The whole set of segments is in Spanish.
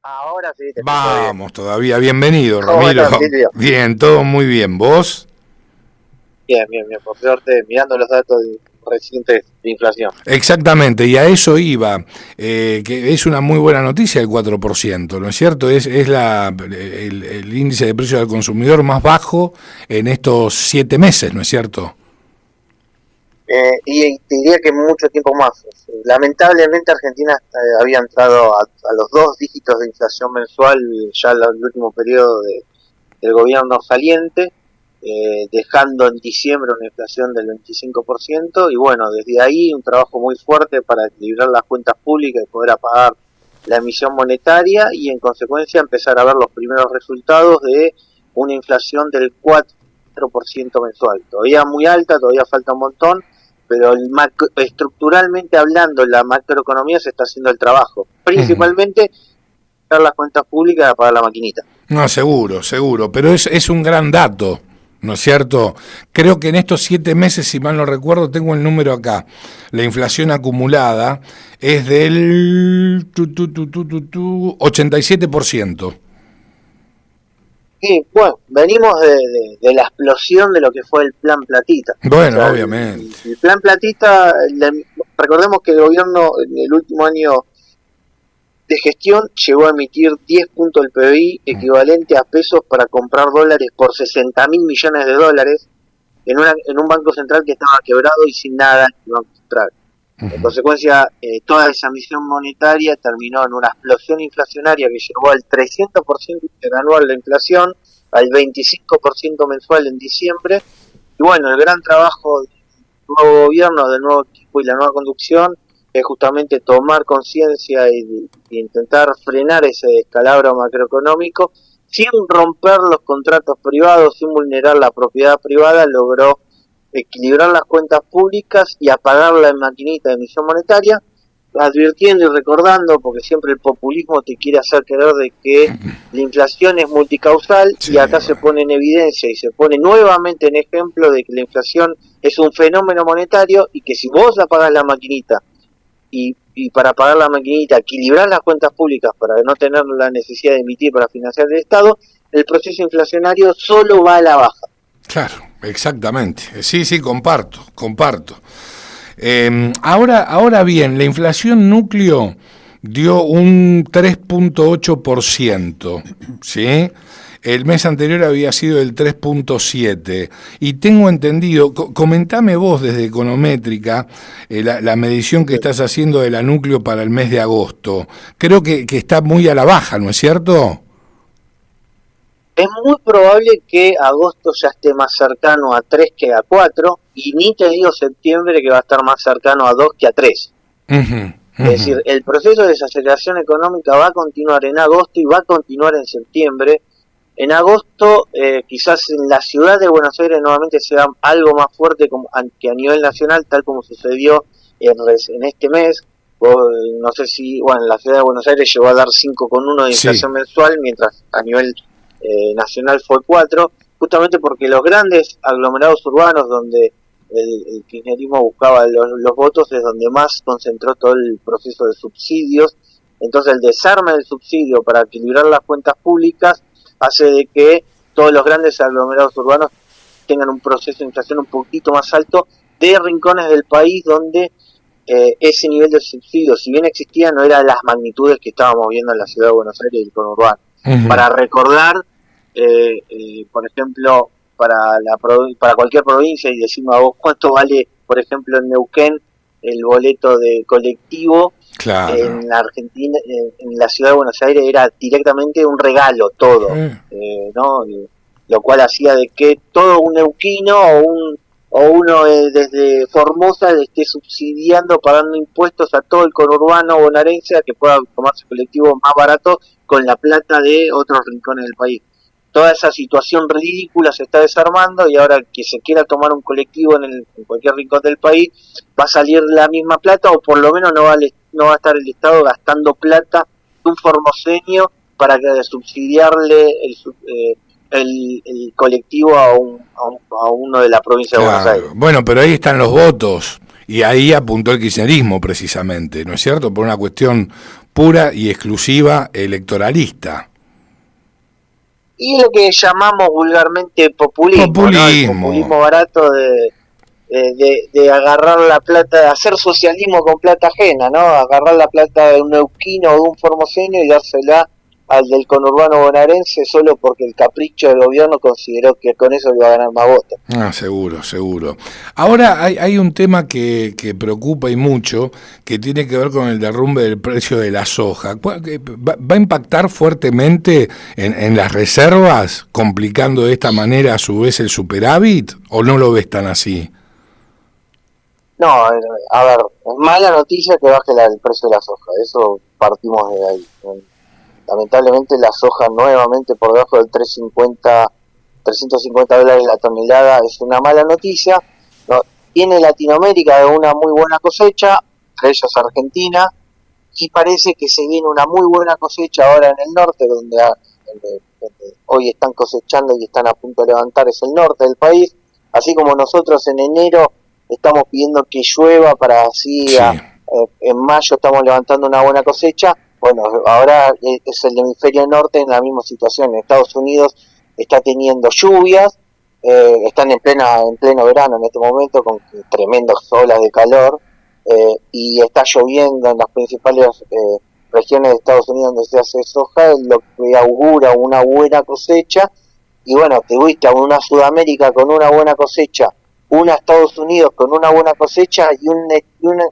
Ahora sí, te escucho bien. Vamos, todavía. Bienvenido, ¿Cómo Ramiro. estás, Silvio? Bien, todo muy bien. ¿Vos? Bien, bien, bien. Por suerte, mirando los datos recientes de inflación. Exactamente, y a eso iba, que es una muy buena noticia el 4%, ¿no es cierto? Es el índice de precios del consumidor más bajo en estos 7 meses, ¿no es cierto? Y te diría que mucho tiempo más. Lamentablemente, Argentina había entrado a los 2 dígitos de inflación mensual ya en el último periodo del gobierno saliente, dejando en diciembre una inflación del 25%. Y bueno, desde ahí un trabajo muy fuerte para equilibrar las cuentas públicas y poder apagar la emisión monetaria y en consecuencia empezar a ver los primeros resultados de una inflación del 4% mensual. Todavía muy alta, todavía falta un montón, pero estructuralmente hablando, la macroeconomía se está haciendo el trabajo, Ujú. principalmente para las cuentas públicas para la maquinita. No, seguro, seguro, pero es un gran dato, ¿no es cierto? Creo que en estos 7 meses, si mal no recuerdo, tengo el número acá. La inflación acumulada es del 87%. Y bueno, venimos de la explosión de lo que fue el plan Platita. O Bueno, sea, obviamente. el plan Platita, recordemos que el gobierno en el último año de gestión llegó a emitir 10 puntos del PBI equivalente a pesos para comprar dólares por 60.000 millones de dólares en un banco central que estaba quebrado y sin nada en el banco central. En consecuencia, toda esa emisión monetaria terminó en una explosión inflacionaria que llegó al 300% interanual de la inflación, al 25% mensual en diciembre. Y bueno, el gran trabajo del nuevo gobierno, del nuevo equipo y la nueva conducción es justamente tomar conciencia y intentar frenar ese descalabro macroeconómico sin romper los contratos privados, sin vulnerar la propiedad privada. Logró equilibrar las cuentas públicas y apagar la maquinita de emisión monetaria, advirtiendo y recordando, porque siempre el populismo te quiere hacer creer de que la inflación es multicausal, Sí, y acá se pone en evidencia y se pone nuevamente en ejemplo de que la inflación es un fenómeno monetario y que si vos apagás la maquinita y para pagar la maquinita equilibrar las cuentas públicas para no tener la necesidad de emitir para financiar el Estado, el proceso inflacionario solo va a la baja. claro, exactamente. Sí, sí, comparto, comparto. Ahora bien, la inflación núcleo dio un 3,8%, ¿sí? El mes anterior había sido el 3,7%. Y tengo entendido, comentame vos desde Econométrica, la medición que estás haciendo de la núcleo para el mes de agosto. Creo que está muy a la baja, ¿no es cierto? Es muy probable que agosto ya esté más cercano a 3 que a 4, y ni te digo septiembre, que va a estar más cercano a 2 que a 3. Ujú, Es ujú. decir, el proceso de desaceleración económica va a continuar en agosto y va a continuar en septiembre. En agosto, quizás en la ciudad de Buenos Aires nuevamente sea algo más fuerte que a nivel nacional, tal como sucedió en este mes. No sé si, bueno, la ciudad de Buenos Aires llegó a dar 5,1 de Sí, inflación mensual, mientras a nivel nacional fue 4, justamente porque los grandes aglomerados urbanos donde el kirchnerismo buscaba los votos es donde más concentró todo el proceso de subsidios. Entonces el desarme del subsidio para equilibrar las cuentas públicas hace de que todos los grandes aglomerados urbanos tengan un proceso de inflación un poquito más alto de rincones del país donde ese nivel de subsidio, si bien existía, no era de las magnitudes que estábamos viendo en la ciudad de Buenos Aires y el conurbano. ujú, Para recordar, por ejemplo, para cualquier provincia, y decimos a vos cuánto vale, por ejemplo, en Neuquén el boleto de colectivo. claro. En la Argentina, en la ciudad de Buenos Aires era directamente un regalo todo, Eh, ¿no? Lo cual hacía de que todo un neuquino o uno desde Formosa le esté subsidiando, pagando impuestos a todo el conurbano bonaerense a que pueda tomarse colectivo más barato con la plata de otros rincones del país. Toda esa situación ridícula se está desarmando, y ahora que se quiera tomar un colectivo en cualquier rincón del país va a salir la misma plata, o por lo menos no va a estar el Estado gastando plata de un formoseño para subsidiarle el colectivo a uno de la provincia de Buenos Aires. claro. Bueno, pero ahí están los votos. Y ahí apuntó el kirchnerismo precisamente, ¿no es cierto? Por una cuestión pura y exclusiva electoralista. Y lo que llamamos vulgarmente populismo, ¿no? El populismo barato de agarrar la plata, de hacer socialismo con plata ajena, ¿no? Agarrar la plata de un neuquino o de un formoseño y dársela al del conurbano bonaerense solo porque el capricho del gobierno consideró que con eso iba a ganar más votos. Seguro. Ahora hay un tema que preocupa y mucho, que tiene que ver con el derrumbe del precio de la soja. ¿Va a impactar fuertemente en las reservas, complicando de esta manera a su vez el superávit, o no lo ves tan así? No, a ver, es mala noticia que baje el precio de la soja, eso partimos de ahí. Lamentablemente la soja nuevamente por debajo del 350 dólares la tonelada es una mala noticia. No, tiene Latinoamérica una muy buena cosecha, entre ellos Argentina, y parece que se viene una muy buena cosecha ahora en el norte, donde hoy están cosechando y están a punto de levantar, es el norte del país, así como nosotros en enero estamos pidiendo que llueva para así sí. En mayo estamos levantando una buena cosecha. Bueno, ahora es el hemisferio norte en la misma situación. En Estados Unidos está teniendo lluvias, están en pleno verano en este momento con tremendas olas de calor, y está lloviendo en las principales regiones de Estados Unidos donde se hace soja, lo que augura una buena cosecha. Y bueno, te viste a una Sudamérica con una buena cosecha, una Estados Unidos con una buena cosecha y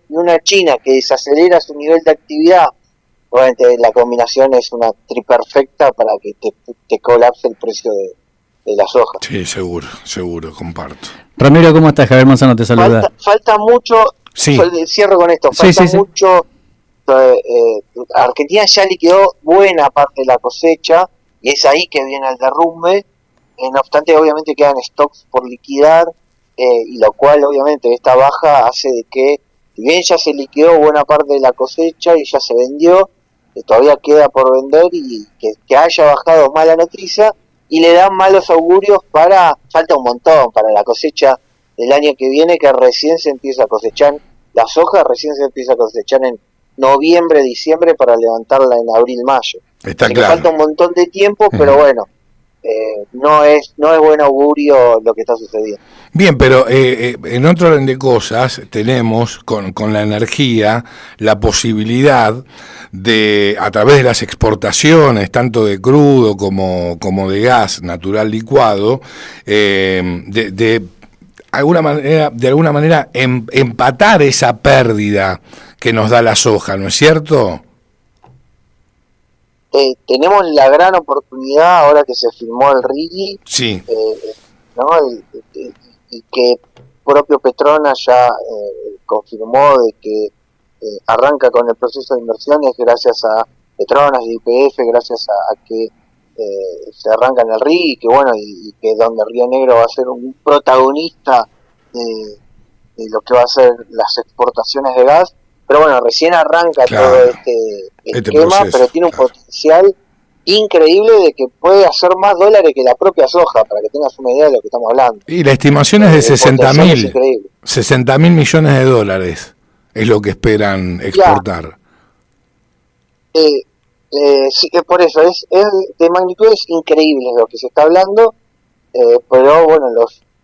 una China que desacelera su nivel de actividad. Obviamente la combinación es una triperfecta para que te colapse el precio de la soja. Sí, seguro, comparto. Ramiro, ¿cómo estás? Javier Manzano te saluda. Falta mucho, sí. Cierro con esto, falta mucho. Argentina ya liquidó buena parte de la cosecha y es ahí que viene el derrumbe. No obstante, obviamente quedan stocks por liquidar, y lo cual obviamente esta baja hace de que, si bien ya se liquidó buena parte de la cosecha y ya se vendió, todavía queda por vender, y que haya bajado mala noticia y le dan malos augurios falta un montón para la cosecha del año que viene, que recién se empieza a cosechar, la soja recién se empieza a cosechar en noviembre, diciembre, para levantarla en abril, mayo. Está Así claro. que falta un montón de tiempo, pero bueno, no es buen augurio lo que está sucediendo. Bien, pero en otro orden de cosas tenemos con la energía la posibilidad de, a través de las exportaciones, tanto de crudo como de gas natural licuado, de alguna manera empatar esa pérdida que nos da la soja, ¿no es cierto? Tenemos la gran oportunidad ahora que se firmó el RIGI, sí. ¿no? Y que propio Petronas ya confirmó de que arranca con el proceso de inversiones gracias a Petronas y YPF, gracias a que se arranca en el RIGI, que bueno, y que donde Río Negro va a ser un protagonista de lo que va a ser las exportaciones de gas. Pero bueno, recién arranca todo este esquema, proceso, pero tiene un potencial increíble de que puede hacer más dólares que la propia soja, para que tengas una idea de lo que estamos hablando. Y la estimación es de 60 mil millones de dólares, es lo que esperan exportar. Sí, por eso, es de magnitudes increíbles lo que se está hablando, pero bueno,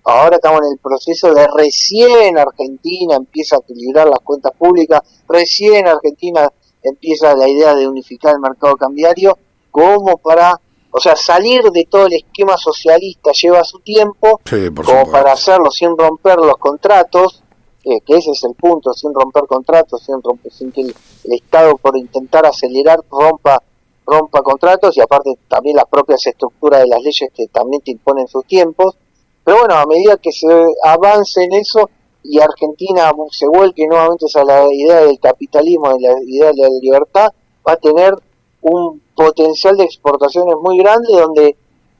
ahora estamos en el proceso de recién Argentina empieza a equilibrar las cuentas públicas, recién Argentina empieza la idea de unificar el mercado cambiario, como para, o sea, salir de todo el esquema socialista lleva su tiempo, sí, como supuesto, para hacerlo sin romper los contratos, que ese es el punto, sin romper contratos, sin que el Estado, por intentar acelerar, rompa contratos, y aparte también las propias estructuras de las leyes que también te imponen sus tiempos. Pero bueno, a medida que se avance en eso y Argentina se vuelque nuevamente a la idea del capitalismo, de la idea de la libertad, va a tener un potencial de exportaciones muy grande, donde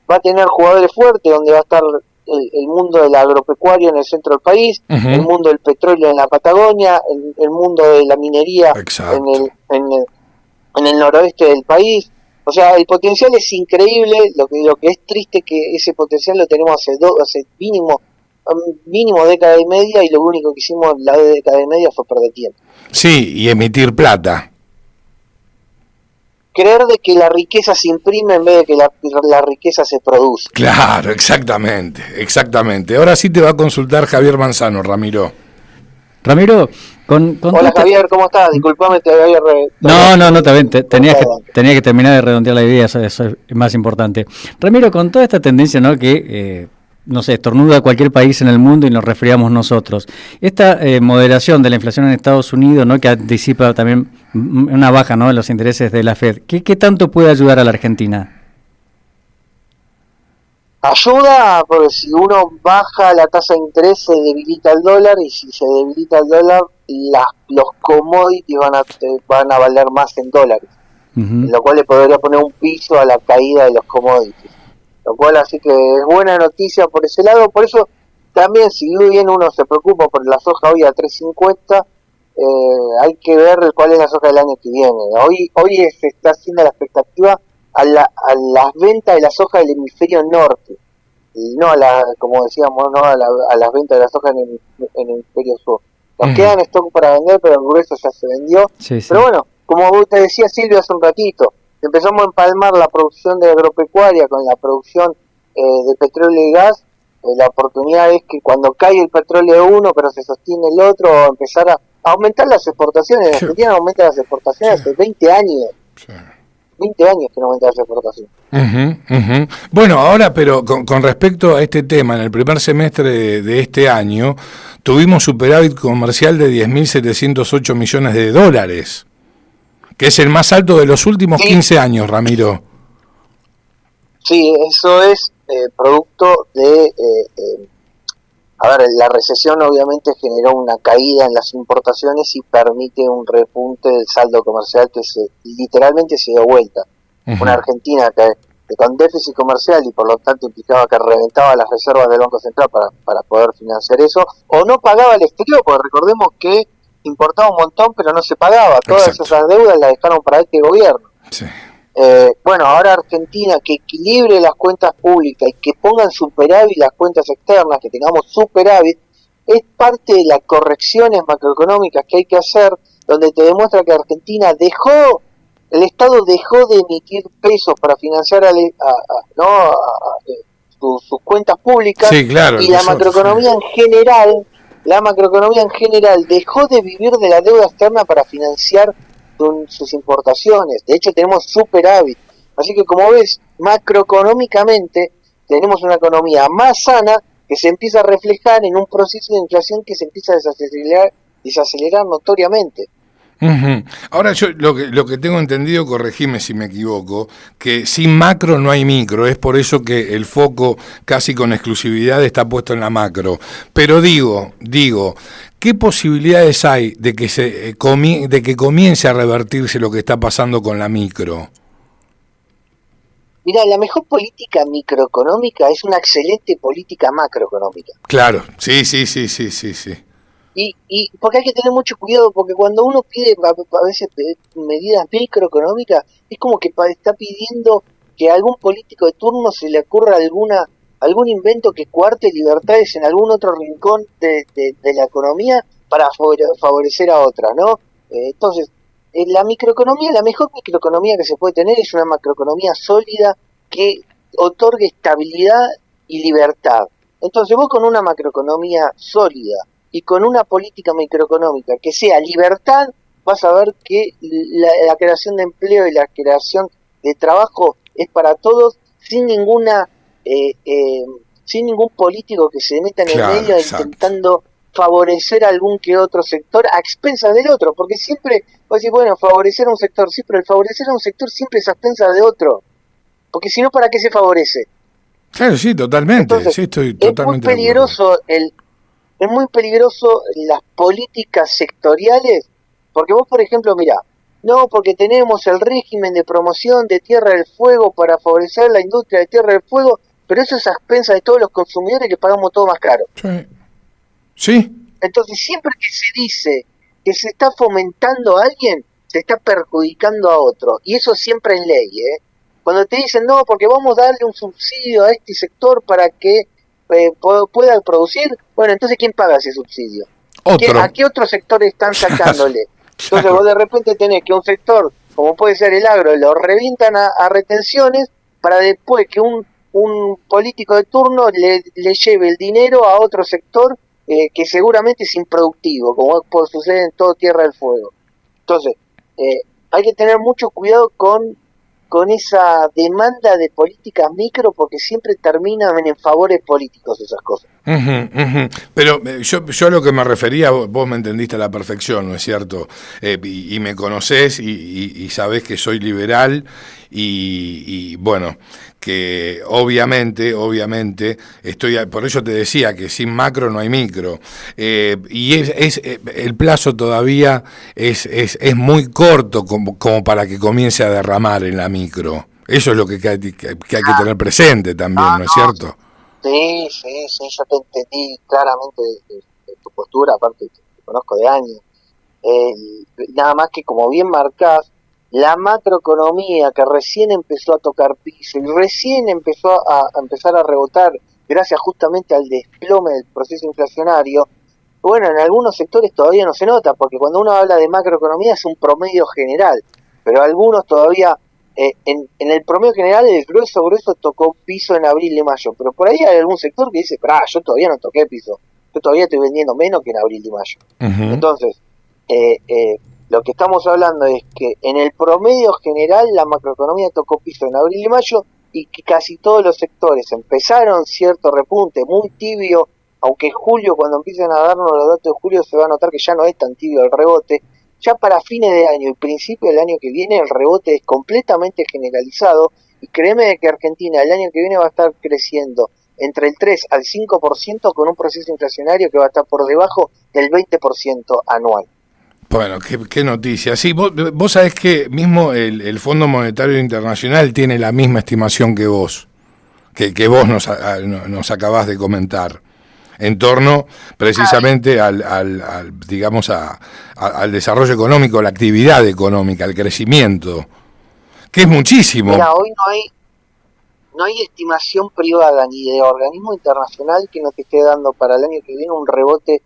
va a tener jugadores fuertes, donde va a estar el mundo del agropecuario en el centro del país, el mundo del petróleo en la Patagonia, el mundo de la minería en el noroeste del país. O sea, el potencial es increíble, lo que es triste que ese potencial lo tenemos hace mínimo década y media, y lo único que hicimos la década y media fue perder tiempo. Sí, y emitir plata. creer de que la riqueza se imprime en vez de que la riqueza se produce. Claro, exactamente. Ahora sí te va a consultar Javier Manzano, Ramiro. Ramiro, Hola Javier, ¿cómo estás? Disculpame, te había... No, tenía que terminar de redondear la idea, eso es más importante. Ramiro, con toda esta tendencia, ¿no?, que, no sé, estornuda cualquier país en el mundo y nos resfriamos nosotros, esta moderación de la inflación en Estados Unidos, ¿no?, que anticipa también una baja, ¿no?, en los intereses de la Fed, ¿qué tanto puede ayudar a la Argentina? Ayuda, porque si uno baja la tasa de interés se debilita el dólar, y si se debilita el dólar, los commodities van a valer más en dólares, lo cual le podría poner un piso a la caída de los commodities, lo cual así que es buena noticia por ese lado. Por eso también, si bien uno se preocupa por la soja hoy a 3.50, hay que ver cuál es la soja del año que viene. Hoy se está haciendo la expectativa a las ventas de la soja del hemisferio norte, y no como decíamos, no a las ventas de la soja en el hemisferio sur. Nos quedan stock para vender, pero el grueso ya se vendió. Sí. Pero bueno, como vos te decía Silvio hace un ratito, empezamos a empalmar la producción de agropecuaria con la producción de petróleo y gas. La oportunidad es que cuando cae el petróleo de uno pero se sostiene el otro, empezar a aumentar las exportaciones. En Argentina aumenta las exportaciones hace 20 años. Sí. 20 años que no aumenta las exportaciones. Bueno, ahora, pero con respecto a este tema, en el primer semestre de este año, tuvimos superávit comercial de 10.708 millones de dólares, que es el más alto de los últimos 15 años, Ramiro. Sí, eso es producto de... la recesión obviamente generó una caída en las importaciones y permite un repunte del saldo comercial que literalmente se dio vuelta. Una Argentina que con déficit comercial y por lo tanto implicaba que reventaba las reservas del Banco Central para poder financiar eso, o no pagaba al exterior, porque recordemos que importaba un montón pero no se pagaba. Todas esas deudas las dejaron para este gobierno. Sí. Bueno, ahora Argentina, que equilibre las cuentas públicas y que pongan superávit las cuentas externas, que tengamos superávit, es parte de las correcciones macroeconómicas que hay que hacer, donde te demuestra que Argentina el Estado dejó de emitir pesos para financiar sus cuentas públicas, sí, claro, y la macroeconomía en general dejó de vivir de la deuda externa para financiar sus importaciones. De hecho tenemos superávit, así que como ves, macroeconómicamente tenemos una economía más sana que se empieza a reflejar en un proceso de inflación que se empieza a desacelerar notoriamente. Ahora yo lo que tengo entendido, corregime si me equivoco, que sin macro no hay micro, es por eso que el foco casi con exclusividad está puesto en la macro. Pero digo, ¿qué posibilidades hay de que comience a revertirse lo que está pasando con la micro? Mirá, la mejor política microeconómica es una excelente política macroeconómica. Claro, sí. Y porque hay que tener mucho cuidado, porque cuando uno pide a veces medidas microeconómicas, es como que está pidiendo que a algún político de turno se le ocurra algún invento que coarte libertades en algún otro rincón de la economía para favorecer a otra, ¿no? Entonces, la microeconomía, la mejor microeconomía que se puede tener es una macroeconomía sólida que otorgue estabilidad y libertad. Entonces vos con una macroeconomía sólida y con una política microeconómica que sea libertad, vas a ver que la creación de empleo y la creación de trabajo es para todos, sin ningún político que se meta en el medio intentando favorecer a algún que otro sector a expensas del otro, porque siempre vos decís, bueno, favorecer a un sector, sí, pero el favorecer a un sector siempre es a expensas de otro, porque si no, ¿para qué se favorece? Claro, sí, totalmente. Entonces, sí, estoy totalmente es muy peligroso las políticas sectoriales, porque vos, por ejemplo, mirá, no, porque tenemos el régimen de promoción de Tierra del Fuego para favorecer la industria de Tierra del Fuego, pero eso es a expensas de todos los consumidores que pagamos todo más caro. Sí. Entonces, siempre que se dice que se está fomentando a alguien, se está perjudicando a otro, y eso siempre en ley, ¿eh? Cuando te dicen, no, porque vamos a darle un subsidio a este sector para que pueda producir, bueno, entonces ¿quién paga ese subsidio? ¿A qué otro sector están sacándole? Entonces vos de repente tenés que un sector como puede ser el agro, lo revientan a retenciones para después que un político de turno le lleve el dinero a otro sector que seguramente es improductivo, como puede suceder en todo Tierra del Fuego. Entonces, hay que tener mucho cuidado con esa demanda de políticas micro, porque siempre terminan en favores políticos esas cosas. Pero yo a lo que me refería, vos me entendiste a la perfección, ¿no es cierto? Y me conocés y sabés que soy liberal y bueno, que obviamente por eso te decía que sin macro no hay micro, y el plazo todavía es muy corto como para que comience a derramar en la micro. Eso es lo que hay que tener presente también, ¿no es cierto? Sí, yo te entendí claramente de tu postura, aparte te conozco de años. Nada más que, como bien marcás, la macroeconomía que recién empezó a tocar piso y recién empezó a empezar a rebotar gracias justamente al desplome del proceso inflacionario, bueno, en algunos sectores todavía no se nota, porque cuando uno habla de macroeconomía es un promedio general, pero algunos todavía, en el promedio general el grueso tocó piso en abril y mayo, pero por ahí hay algún sector que dice, yo todavía no toqué piso, yo todavía estoy vendiendo menos que en abril y mayo. Uh-huh. Entonces, lo que estamos hablando es que en el promedio general la macroeconomía tocó piso en abril y mayo, y que casi todos los sectores empezaron cierto repunte muy tibio, aunque julio, cuando empiecen a darnos los datos de julio, se va a notar que ya no es tan tibio el rebote. Ya para fines de año y principio del año que viene el rebote es completamente generalizado, y créeme que Argentina el año que viene va a estar creciendo entre el 3 al 5% con un proceso inflacionario que va a estar por debajo del 20% anual. Bueno, qué noticia. Sí, vos sabés que mismo el Fondo Monetario Internacional tiene la misma estimación que vos, que vos nos acabás de comentar, en torno precisamente al digamos al desarrollo económico, la actividad económica, el crecimiento, que es muchísimo. Mira, hoy no hay estimación privada ni de organismo internacional que nos esté dando para el año que viene un rebote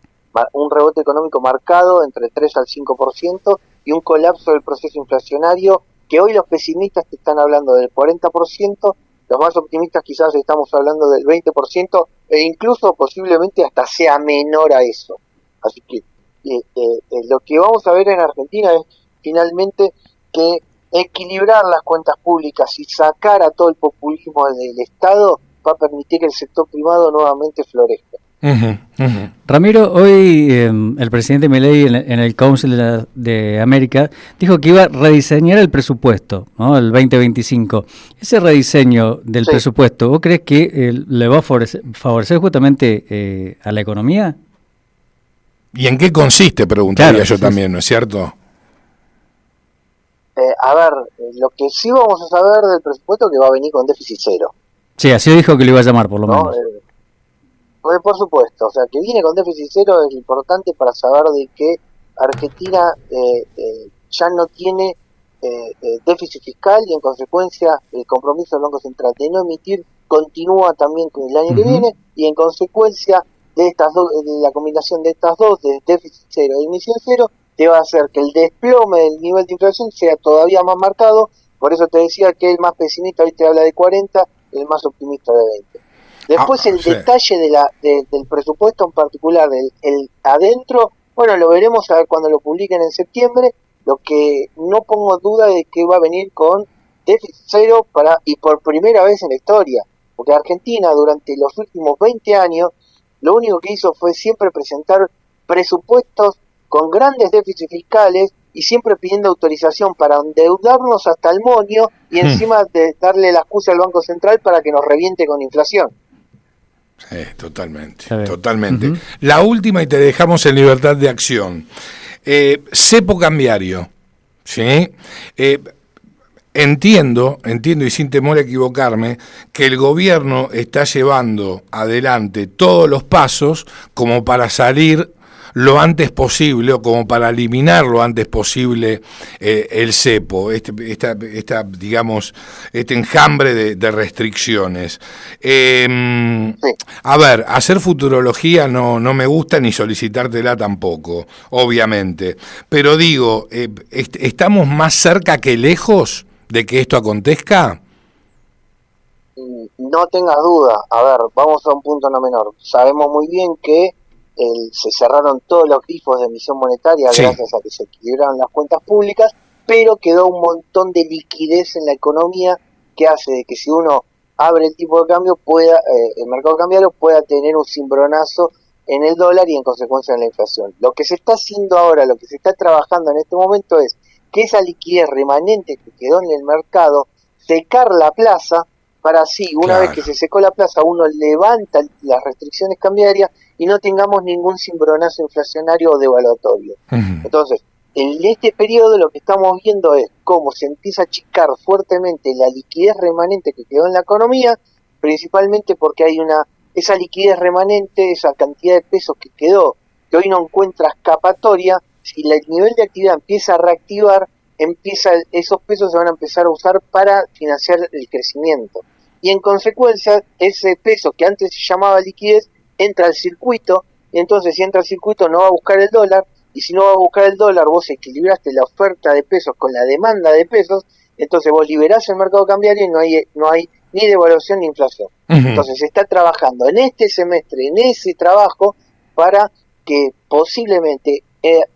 económico marcado entre el 3 al 5% y un colapso del proceso inflacionario, que hoy los pesimistas te están hablando del 40%, los más optimistas quizás estamos hablando del 20%, e incluso posiblemente hasta sea menor a eso. Así que lo que vamos a ver en Argentina es finalmente que equilibrar las cuentas públicas y sacar a todo el populismo del Estado va a permitir que el sector privado nuevamente florezca. Ramiro, hoy el presidente Milei en el Council de América dijo que iba a rediseñar el presupuesto, ¿no? El 2025. Ese rediseño del presupuesto, ¿vos crees que le va a favorecer justamente a la economía? ¿Y en qué consiste? Preguntaría yo también, ¿no es cierto? A ver, lo que sí vamos a saber del presupuesto es que va a venir con déficit cero. Sí, así dijo que lo iba a llamar, por lo menos. Por supuesto, o sea, que viene con déficit cero es importante para saber de que Argentina ya no tiene déficit fiscal, y en consecuencia el compromiso del Banco Central de no emitir continúa también con el año que viene, y en consecuencia de estas dos, de la combinación de estas dos, de déficit cero e emisión cero, te va a hacer que el desplome del nivel de inflación sea todavía más marcado. Por eso te decía que el más pesimista hoy te habla de 40, el más optimista de 20. Después detalle del presupuesto en particular, el adentro, bueno, lo veremos a ver cuando lo publiquen en septiembre. Lo que no pongo duda de que va a venir con déficit cero y por primera vez en la historia, porque Argentina durante los últimos 20 años lo único que hizo fue siempre presentar presupuestos con grandes déficits fiscales y siempre pidiendo autorización para endeudarnos hasta el moño y encima de darle la excusa al Banco Central para que nos reviente con inflación. Totalmente. La última, y te dejamos en libertad de acción. Cepo cambiario, ¿sí? Entiendo, y sin temor a equivocarme, que el gobierno está llevando adelante todos los pasos como para salir lo antes posible, o como para eliminar lo antes posible el cepo, digamos, este enjambre de restricciones. A ver, hacer futurología no me gusta, ni solicitártela tampoco, obviamente, pero digo, ¿estamos más cerca que lejos de que esto acontezca? No tengas duda. A ver, vamos a un punto no menor. Sabemos muy bien que se cerraron todos los grifos de emisión monetaria, sí, gracias a que se equilibraron las cuentas públicas, pero quedó un montón de liquidez en la economía que hace de que si uno abre el tipo de cambio, el mercado cambiario pueda tener un cimbronazo en el dólar y en consecuencia en la inflación. Lo que se está haciendo ahora, lo que se está trabajando en este momento es que esa liquidez remanente que quedó en el mercado, secar la plaza, para así, una vez que se secó la plaza, uno levanta las restricciones cambiarias y no tengamos ningún cimbronazo inflacionario o devaluatorio. Entonces, en este periodo lo que estamos viendo es cómo se empieza a achicar fuertemente la liquidez remanente que quedó en la economía, principalmente porque hay esa liquidez remanente, esa cantidad de pesos que quedó, que hoy no encuentra escapatoria. Si el nivel de actividad empieza a reactivar, esos pesos se van a empezar a usar para financiar el crecimiento. Y en consecuencia, ese peso que antes se llamaba liquidez, entra al circuito, y entonces si entra al circuito no va a buscar el dólar, y si no va a buscar el dólar, vos equilibraste la oferta de pesos con la demanda de pesos, entonces vos liberás el mercado cambiario y no hay ni devaluación ni inflación. Entonces se está trabajando en este semestre, en ese trabajo, para que posiblemente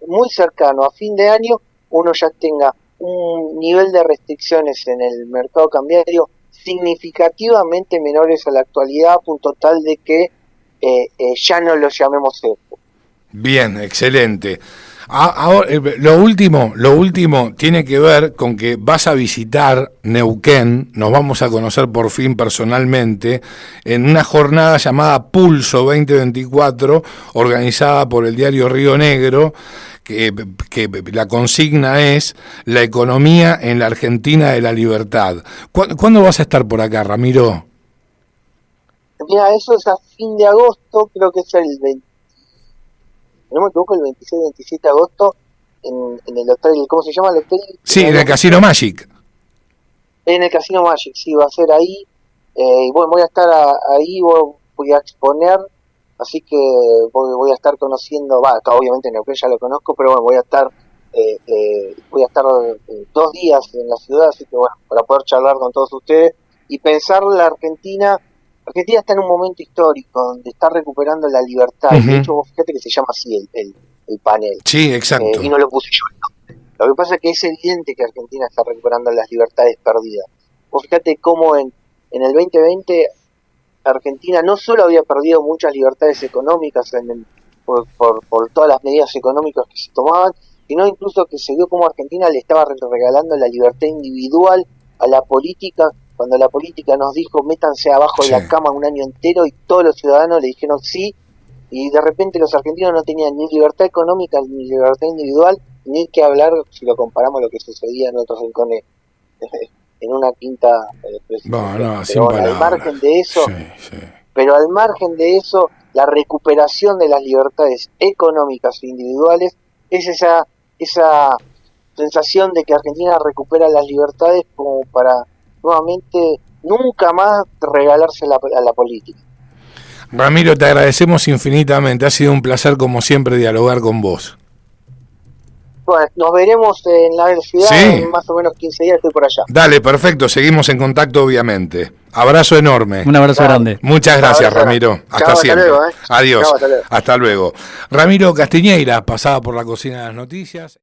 muy cercano a fin de año uno ya tenga un nivel de restricciones en el mercado cambiario significativamente menores a la actualidad, a punto tal de que ya no lo llamemos cepo. Bien, excelente. Ahora, lo último tiene que ver con que vas a visitar Neuquén, nos vamos a conocer por fin personalmente, en una jornada llamada Pulso 2024, organizada por el diario Río Negro, que la consigna es la economía en la Argentina de la libertad. ¿Cuándo vas a estar por acá, Ramiro? Mira, eso es a fin de agosto, creo que es el 20, no me equivoco, el 26-27 de agosto, en el hotel, ¿cómo se llama el hotel? Sí, en el Casino Magic. En el Casino Magic, sí, va a ser ahí. Bueno, voy a estar ahí, voy a exponer, así que voy a estar conociendo, obviamente Neuquén ya lo conozco, pero bueno, voy a estar 2 días en la ciudad, así que bueno, para poder charlar con todos ustedes y pensar la Argentina está en un momento histórico donde está recuperando la libertad. De hecho, vos fíjate que se llama así el panel. Sí, exacto. Y no lo puse yo. Lo que pasa es que es evidente que Argentina está recuperando las libertades perdidas. Vos fíjate cómo en el 2020 Argentina no solo había perdido muchas libertades económicas por todas las medidas económicas que se tomaban, sino incluso que se vio cómo Argentina le estaba regalando la libertad individual a la política, cuando la política nos dijo métanse abajo de la cama un año entero, y todos los ciudadanos le dijeron sí, y de repente los argentinos no tenían ni libertad económica ni libertad individual, ni que hablar si lo comparamos a lo que sucedía en otros rincones en una quinta pero al margen de eso, pero al margen de eso, la recuperación de las libertades económicas e individuales es esa sensación de que Argentina recupera las libertades como para nuevamente nunca más regalarse a la política. Ramiro, te agradecemos infinitamente, ha sido un placer como siempre dialogar con vos. Bueno, nos veremos en la ciudad, sí, en más o menos 15 días, estoy por allá. Dale, perfecto, seguimos en contacto obviamente. Abrazo enorme. Un abrazo grande. Muchas gracias, Ramiro. Hasta siempre. Hasta luego, Adiós. Chao, hasta luego. Hasta luego. Ramiro Castiñeira pasaba por la cocina de las noticias.